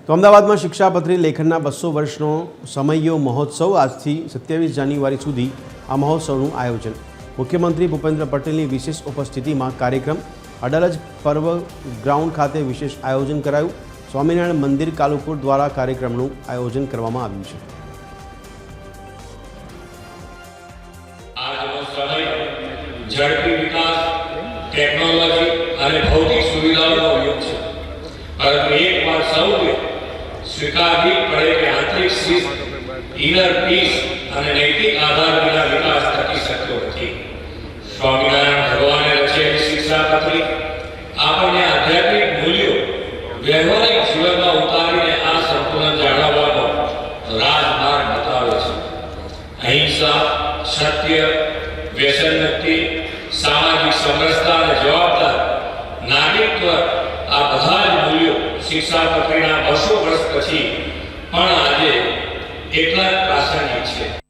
તો અમદાવાદમાં શિક્ષાપત્રી લેખનના 200 વર્ષનો સમયો મહોત્સવ આજથી 27 જાન્યુઆરી સુધી આ મહોત્સવનું આયોજન મુખ્યમંત્રી ભૂપેન્દ્ર પટેલની વિશેષ ઉપસ્થિતિમાં કાર્યક્રમ અડાલજ પર્વ ગ્રાઉન્ડ ખાતે વિશેષ આયોજન કરાયું। સ્વામિનારાયણ મંદિર કાલુપુર દ્વારા કાર્યક્રમનું આયોજન કરવામાં આવ્યું છે। આજનો સમય ઝડપી વિકાસ ટેકનોલોજી અને ભૌતિક સુવિધાઓનો યુગ છે, પરંતુ એક વાત સૌને સ્વીકારવી પડે કે આંતરિક શિસ્ત, ઇનર પીસ અને નૈતિક આધાર વિના વિકાસ થકી શકતો નથી। સ્વામિનારાયણ ભગવાને રચેલી શિક્ષાપત્રી આપણને આધ્યાત્મિક મૂલ્યો વ્યવહારિક જીવનમાં ઉતારીને આ સંતુલન જાળવવાનો રાજમાર્ગ બતાવે છે। અહિંસા, સત્ય, વ્યસન મુક્તિ, સામાજિક સમરસતા અને જવાબદાર નાગરિકત્વ આ બધા જ મૂલ્યો શિક્ષાપત્રીના 200 વર્ષ પછી પણ આજે એટલા જ પ્રાસંગિક છે।